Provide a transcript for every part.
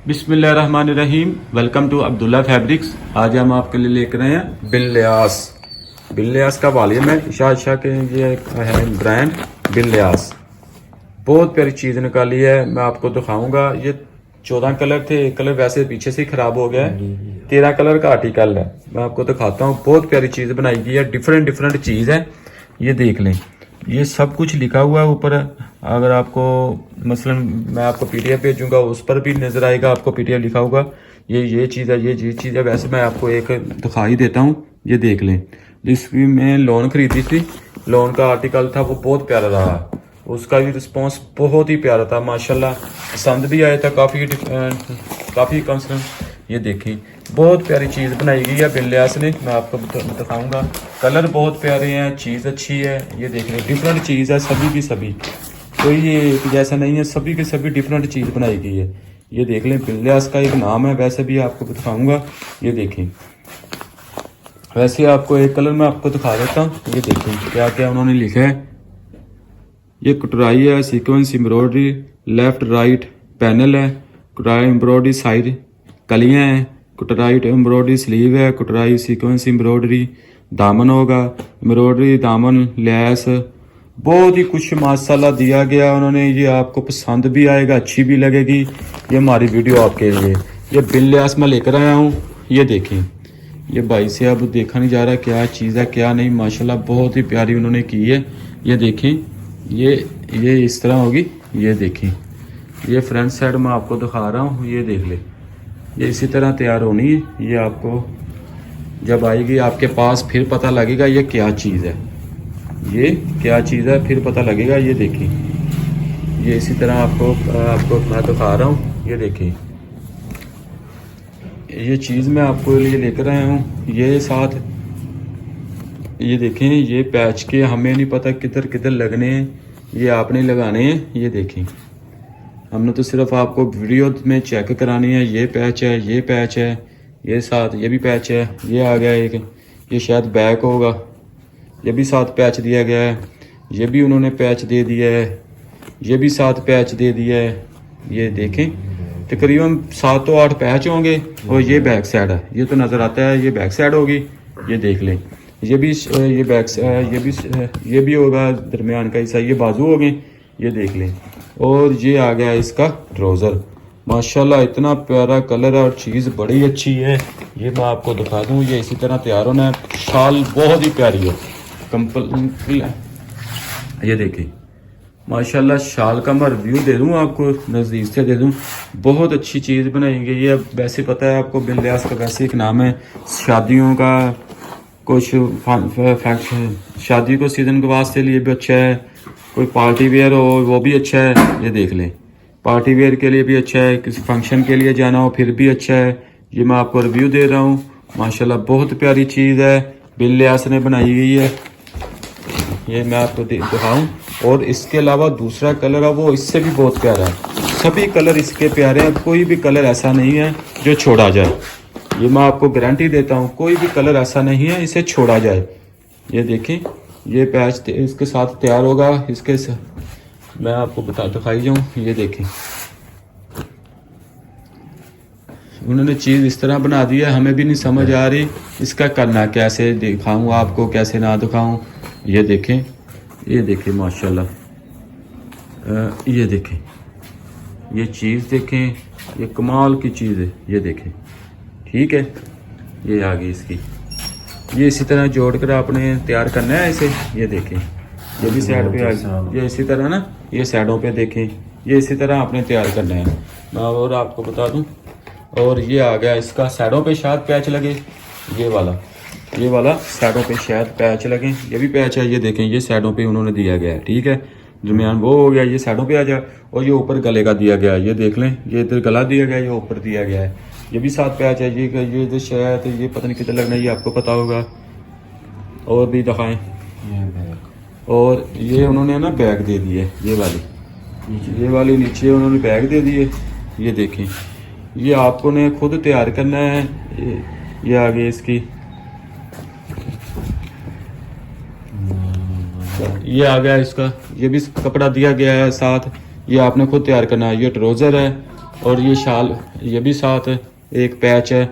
बिस्मिल्लाहिर्रहमानिर्रहीम। Welcome to Abdullah fabrics. आज हम आपके लिए लेकर आए हैं बिल्लियास। बिल्लियास का वॉल्यूम है शाह के, ये है ब्रांड बिल्लियास। बहुत प्यारी चीज़ निकाली है, मैं आपको दिखाऊंगा। ये 14 कलर थे, एक कलर वैसे पीछे से ही खराब हो गया है। 13 कलर का आर्टिकल है, मैं आपको दिखाता हूँ। बहुत प्यारी चीज़ बनाई गई है, डिफरेंट डिफरेंट चीज़ है। ये देख लें, ये सब कुछ लिखा हुआ है ऊपर। अगर आपको मसलन मैं आपको पीडीएफ भेजूंगा, उस पर भी नजर आएगा, आपको पीडीएफ लिखा होगा। ये चीज़ है, ये चीज़ है। वैसे मैं आपको एक दिखा ही देता हूँ, ये देख लें। इसकी मैं लोन खरीदी थी, लोन का आर्टिकल था, वो बहुत प्यारा रहा। उसका भी रिस्पॉन्स बहुत ही प्यारा था माशाल्लाह, पसंद भी आया था काफ़ी कंसर्न। ये देखिए, बहुत प्यारी चीज़ बनाई गई है बिल्लियास ने, मैं आपको दिखाऊंगा। कलर बहुत प्यारे हैं, चीज़ अच्छी है। ये देख रहे, डिफरेंट चीज़ है, सभी की सभी, कोई ये एक जैसा नहीं है, सभी की सभी डिफरेंट चीज़ बनाई गई है। ये देख लें, बिल्लियास का एक नाम है, वैसे भी आपको दिखाऊंगा। ये देखें, वैसे आपको एक कलर मैं आपको दिखा देता हूँ। ये देखें क्या क्या उन्होंने लिखा है। ये कटराई है, sequence embroidery, left right panel है, कटराई एम्ब्रॉयडरी साइड कलियां हैं, कटराई एम्ब्रॉयडरी स्लीव है, कटराई सीक्वेंस एम्ब्रॉयडरी दामन होगा, एम्ब्रॉयडरी दामन लैस, बहुत ही कुछ माशाल्लाह दिया गया उन्होंने। ये आपको पसंद भी आएगा, अच्छी भी लगेगी। ये हमारी वीडियो आपके लिए, ये बिल्लियास में लेकर आया हूँ। ये देखें, ये भाई से अब देखा नहीं जा रहा क्या चीज़ है क्या नहीं, माशाल्लाह बहुत ही प्यारी उन्होंने की है। ये देखें, ये इस तरह होगी। ये देखें, ये फ्रंट साइड में आपको दिखा रहा हूँ। ये देख ले, ये इसी तरह तैयार होनी है। ये आपको जब आएगी आपके पास फिर पता लगेगा ये क्या चीज़ है, ये क्या चीज़ है, फिर पता लगेगा। ये देखिए, ये इसी तरह आपको मैं दिखा रहा हूँ। ये देखिए, ये चीज़ मैं आपको लिए लेकर आया हूँ। ये साथ ये देखें, ये पैच के हमें नहीं पता किधर किधर लगने हैं, ये आपने लगाने हैं। ये देखें, हमने तो सिर्फ आपको वीडियो में चेक करानी है। ये पैच है, ये पैच है, ये साथ ये भी पैच है। ये आ गया एक, ये शायद बैक होगा, ये भी साथ पैच दिया गया है। ये भी उन्होंने पैच दे दिया है, ये भी साथ पैच दे दिया है। ये देखें, तकरीबन 7 तो 8 पैच होंगे। और ये बैक साइड है, ये तो नज़र आता है, ये बैक साइड होगी। ये देख लें, ये भी ये बैक ये भी होगा दरमियान का हिस्सा, ये बाजू हो गए। ये देख लें, और ये आ गया इसका ट्राउज़र। माशाल्लाह इतना प्यारा कलर है और चीज़ बड़ी अच्छी है। ये मैं आपको दिखा दूँ, ये इसी तरह तैयार होना है। शाल बहुत ही प्यारी है, कंपल। ये देखिए माशाल्लाह, शाल का मैं रिव्यू दे दूँ आपको, नज़दीक से दे दूँ। बहुत अच्छी चीज़ बनाई गई है। वैसे पता है आपको, बिल्लियास का वैसे एक नाम है शादियों का, कुछ शादी को सीज़न के वास्ते लिए भी अच्छा है, कोई पार्टी वेयर हो वो भी अच्छा है। ये देख लें, पार्टी वेयर के लिए भी अच्छा है, किसी फंक्शन के लिए जाना हो फिर भी अच्छा है। ये मैं आपको रिव्यू दे रहा हूँ। माशाल्लाह बहुत प्यारी चीज़ है, बिल्लियास ने बनाई गई है। ये मैं आपको दिखाऊँ। और इसके अलावा दूसरा कलर है, वो इससे भी बहुत प्यारा है। सभी कलर इसके प्यारे हैं, कोई भी कलर ऐसा नहीं है जो छोड़ा जाए। ये मैं आपको गारंटी देता हूँ, कोई भी कलर ऐसा नहीं है इसे छोड़ा जाए। ये देखें, ये पैच इसके साथ तैयार होगा। इसके मैं आपको दिखाई जाऊँ। ये देखें, उन्होंने चीज़ इस तरह बना दी है, हमें भी नहीं समझ आ रही इसका करना कैसे, दिखाऊँ आपको कैसे ना दिखाऊँ। ये देखें, ये देखें माशाल्लाह, ये देखें, ये चीज़ देखें, ये कमाल की चीज़ है। ये देखें, ठीक है, ये आ गई इसकी। ये इसी तरह जोड़ कर आपने तैयार करना है इसे। ये देखें, ये भी साइड पे आ गई, ये इसी तरह ना, ये साइडों पे देखें, ये इसी तरह आपने तैयार करना है। मैं और आपको बता दूं, और ये आ गया इसका, साइडों पे शायद पैच लगे, ये वाला साइडों पे शायद पैच लगे। ये भी पैच है, ये देखें, ये साइडों पे उन्होंने दिया गया है, ठीक है। दरमियान वो हो गया, ये साइडों पे आ जाए। और ये ऊपर गले का दिया गया है, ये देख लें, ये इधर गला दिया गया है, ये ऊपर दिया गया है। ये भी साथ पैच है। ये तो शायद ये पता नहीं कितना लगना है, ये आपको पता होगा। और भी दिखाएं, और ये उन्होंने ना बैग दे दिए, ये वाली नीचे उन्होंने बैग दे दिए। ये देखें, ये आपको ने खुद तैयार करना है। ये आगे इसकी, ये आ गया इसका, ये भी कपड़ा दिया गया है साथ, ये आपने खुद तैयार करना है। ये ट्राउज़र है, और ये शाल ये भी साथ एक पैच है।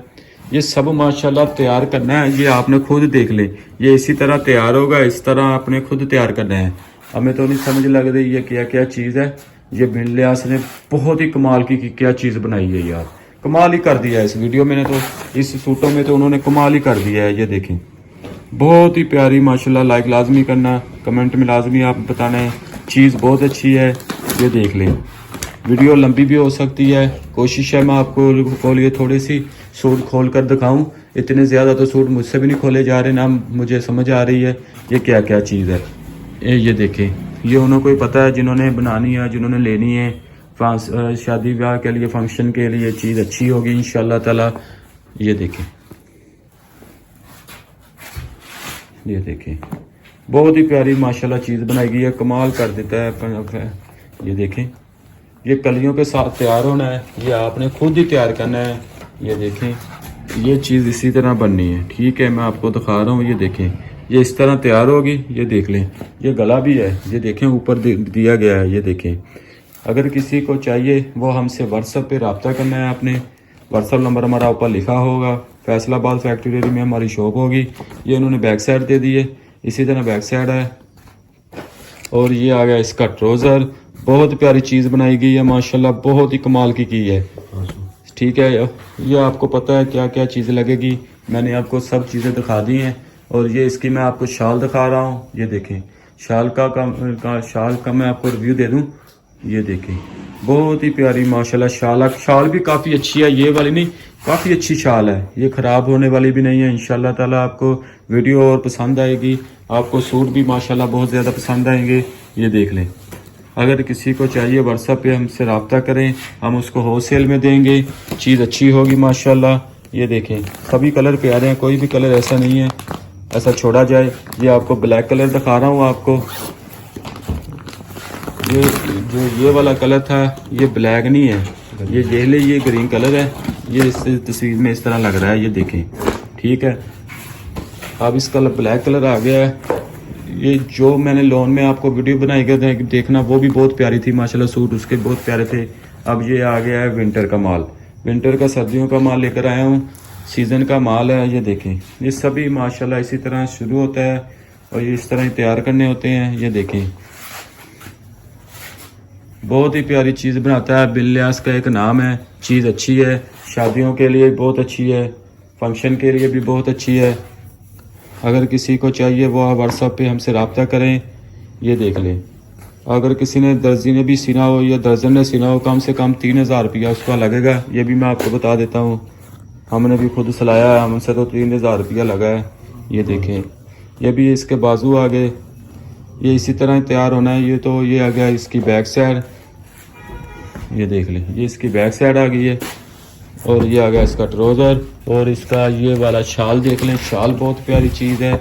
ये सब माशाल्लाह तैयार करना है, ये आपने खुद देख ले। ये इसी तरह तैयार होगा, इस तरह आपने खुद तैयार करना है। हमें तो नहीं समझ लग रही ये क्या क्या चीज़ है। ये बिन लियास ने बहुत ही कमाल की क्या चीज़ बनाई है यार, कमाल ही कर दिया है इस वीडियो में ने तो, इस सूटों में तो उन्होंने कमाल ही कर दिया है। ये देखें बहुत ही प्यारी माशाल्लाह। लाइक लाजमी करना, कमेंट में लाजमी आप बताना है चीज़ बहुत अच्छी है। ये देख लें, वीडियो लंबी भी हो सकती है, कोशिश है मैं आपको लिए थोड़ी सी सूट खोल कर दिखाऊं। इतने ज़्यादा तो सूट मुझसे भी नहीं खोले जा रहे ना, मुझे समझ आ रही है ये क्या क्या चीज़ है। ये देखें, ये उन्होंने कोई पता है जिन्होंने बनानी है, जिन्होंने लेनी है शादी ब्याह के लिए, फंक्शन के लिए चीज़ अच्छी होगी इंशाल्लाह ताला। ये देखें, ये देखें बहुत ही प्यारी माशाल्लाह चीज़ बनाई गई है, कमाल कर देता है। ये देखें, ये कलियों के साथ तैयार होना है, ये आपने खुद ही तैयार करना है। ये देखें, ये चीज़ इसी तरह बननी है, ठीक है मैं आपको दिखा रहा हूँ। ये देखें, ये इस तरह तैयार होगी। ये देख लें, ये गला भी है, ये देखें ऊपर दिया गया है। ये देखें, अगर किसी को चाहिए वो हमसे व्हाट्सएप पे रब्ता करना है। आपने व्हाट्सएप नंबर हमारा ऊपर लिखा होगा। फैसलाबाद फैक्ट्री एरिया में हमारी शॉप होगी। ये उन्होंने बैक साइड दे दी है, इसी तरह बैक साइड है। और ये आ गया इसका ट्राउज़र, बहुत प्यारी चीज़ बनाई गई है माशाल्लाह, बहुत ही कमाल की है। ठीक है, ये आपको पता है क्या क्या चीज़ें लगेगी, मैंने आपको सब चीज़ें दिखा दी हैं। और ये इसकी मैं आपको शाल दिखा रहा हूँ। ये देखें, शाल का मैं आपको रिव्यू दे दूँ। ये देखें, बहुत ही प्यारी माशाल्लाह शाल भी काफ़ी अच्छी है, ये वाली नहीं, काफ़ी अच्छी शाल है, ये ख़राब होने वाली भी नहीं है। इंशाल्लाह ताला आपको वीडियो और पसंद आएगी, आपको सूट भी माशाल्लाह बहुत ज़्यादा पसंद आएंगे। ये देख लें, अगर किसी को चाहिए व्हाट्सएप पे हमसे रब्ता करें, हम उसको होलसेल में देंगे, चीज़ अच्छी होगी माशाल्लाह। ये देखें, सभी कलर प्यारे हैं, कोई भी कलर ऐसा नहीं है ऐसा छोड़ा जाए। ये आपको ब्लैक कलर दिखा रहा हूँ आपको। ये जो ये वाला कलर था ये ब्लैक नहीं है, ये ग्रीन कलर है। ये इस तस्वीर में इस तरह लग रहा है। ये देखें, ठीक है, अब इसका ब्लैक कलर आ गया है। ये जो मैंने लोन में आपको वीडियो बनाई गई देखना, वो भी बहुत प्यारी थी माशाल्लाह, सूट उसके बहुत प्यारे थे। अब ये आ गया है विंटर का माल, विंटर का सर्दियों का माल लेकर आया हूँ, सीज़न का माल है। ये देखें, ये सभी माशाल्लाह इसी तरह शुरू होता है और ये इस तरह ही तैयार करने होते हैं। ये देखें, बहुत ही प्यारी चीज़ बनाता है, बिन लियास का एक नाम है। चीज़ अच्छी है, शादियों के लिए बहुत अच्छी है, फंक्शन के लिए भी बहुत अच्छी है। अगर किसी को चाहिए वो व्हाट्सएप पे हमसे रब्ता करें। ये देख लें, अगर किसी ने दर्जी ने भी सीना हो या दर्जन ने सीना हो, कम से कम 3000 रुपया उसका लगेगा। ये भी मैं आपको बता देता हूँ, हमने भी खुद सिलाया है, हमसे तो 3000 रुपया लगा है। ये देखें, ये भी इसके बाजू आ गए, ये इसी तरह तैयार होना है। ये आ गया इसकी बैक साइड। ये देख लें, ये इसकी बैक साइड आ गई है। और ये आ गया इसका ट्राउज़र, और इसका ये वाला शाल देख लें, शाल बहुत प्यारी चीज़ है।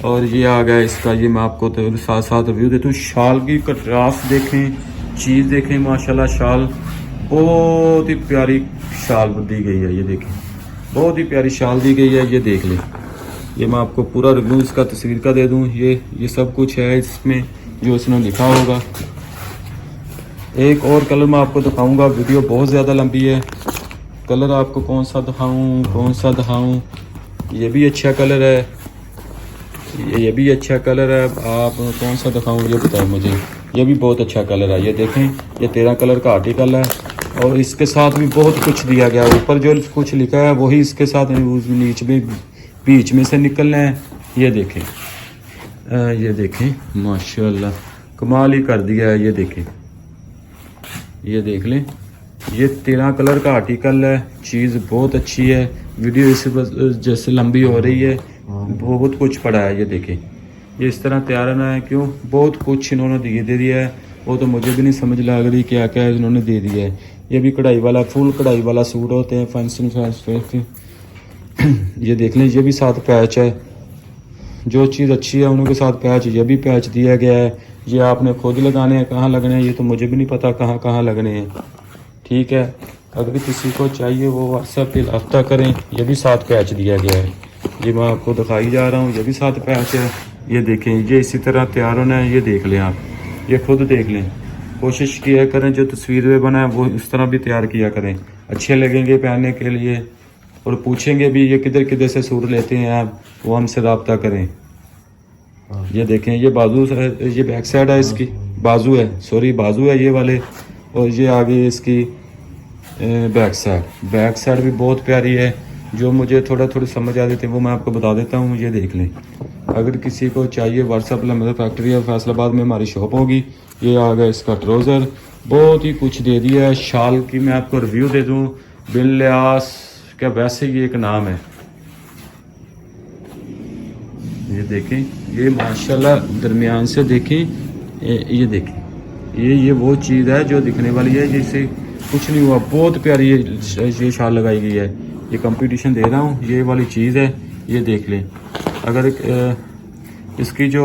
और ये आ गया इसका, ये मैं आपको तो साथ साथ रिव्यू देता हूँ। शाल की कंट्रास्ट देखें, चीज़ देखें माशाल्लाह, शाल बहुत ही प्यारी शाल दी गई है। ये देखें, बहुत ही प्यारी शाल दी गई है। ये देख लें, ये मैं आपको पूरा रिव्यू इसका तस्वीर का दे दूँ। ये सब कुछ है इसमें जो इसने लिखा होगा। एक और कलर मैं आपको दिखाऊंगा, वीडियो बहुत ज़्यादा लंबी है। कलर आपको कौन सा दिखाऊं? ये भी अच्छा कलर है, ये भी अच्छा कलर है। आप कौन सा दिखाऊं ये बताएं मुझे। ये भी बहुत अच्छा कलर है। ये देखें, ये 13 कलर का आर्टिकल है और इसके साथ भी बहुत कुछ दिया गया है। ऊपर जो कुछ लिखा है वही इसके साथ नीचे में बीच में से निकलना है। ये देखें माशाल्लाह कमाल ही कर दिया है। ये देखें, ये देख लें, ये 13 कलर का आर्टिकल है। चीज़ बहुत अच्छी है। वीडियो इस जैसे लंबी हो रही है, बहुत कुछ पड़ा है। ये देखें, ये इस तरह तैयार होना है। क्यों, बहुत कुछ इन्होंने दे दिया है, वो तो मुझे भी नहीं समझ लग रही क्या क्या इन्होंने दे दिया है। ये भी कढ़ाई वाला, फुल कढ़ाई वाला सूट होते हैं फंक्शन। ये देख लें, ये भी साथ पैच है। जो चीज़ अच्छी है उनके साथ पैच, ये भी पैच दिया गया है। ये आपने खुद लगाने हैं, कहाँ लगने हैं ये तो मुझे भी नहीं पता कहाँ लगने हैं। ठीक है, अगर किसी को चाहिए वो व्हाट्सएप पे रब्ता करें। ये भी साथ पैच दिया गया है, ये मैं आपको दिखाई जा रहा हूँ। ये भी साथ पैच है। ये देखें, ये इसी तरह तैयार होना है। ये देख लें आप, ये खुद देख लें। कोशिश किया करें जो तस्वीर में बना है वो इस तरह भी तैयार किया करें, अच्छे लगेंगे पहनने के लिए। और पूछेंगे भी ये किधर किधर से सूट लेते हैं आप, वो हमसे रब्ता करें। ये देखें, ये बाजू है, ये बैक साइड है इसकी, बाजू है, सॉरी बाजू है ये वाले, और ये आगे इसकी बैक साइड भी बहुत प्यारी है। जो मुझे थोड़ी समझ आ देती है वो मैं आपको बता देता हूँ, ये देख लें। अगर किसी को चाहिए व्हाट्सअप मतलब फैक्ट्री या फैसलाबाद में हमारी शॉप होगी। ये आ गया इसका ट्राउज़र, बहुत ही कुछ दे दिया है। शाल की मैं आपको रिव्यू दे दूँ, बिन लियास का वैसे ये एक नाम है। ये देखें, ये माशाल्लाह दरमियान से देखें, ये देखें, ये वो चीज़ है जो दिखने वाली है, जिससे कुछ नहीं हुआ। बहुत प्यारी ये शाल लगाई गई है। ये कंपटीशन दे रहा हूँ, ये वाली चीज़ है, ये देख लें। अगर इसकी जो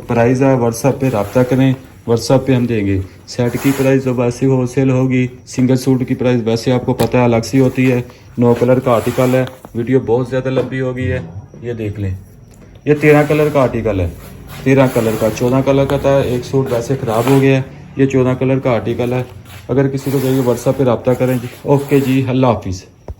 प्राइस है व्हाट्सएप पे रब्ता करें, व्हाट्सएप पे हम देंगे। सेट की प्राइस तो वैसे होलसेल होगी, सिंगल सूट की प्राइस वैसे आपको पता है अलग सी होती है। 9 कलर का आर्टिकल है, वीडियो बहुत ज़्यादा लंबी हो गई है। ये देख लें, ये 13 कलर का आर्टिकल है, 13 कलर का। 14 कलर का था, एक सूट वैसे ख़राब हो गया है। ये 14 कलर का आर्टिकल है। अगर किसी को चाहिए व्हाट्सएप पे रब्ता करें जी। ओके जी, अल्लाह हाफिज़।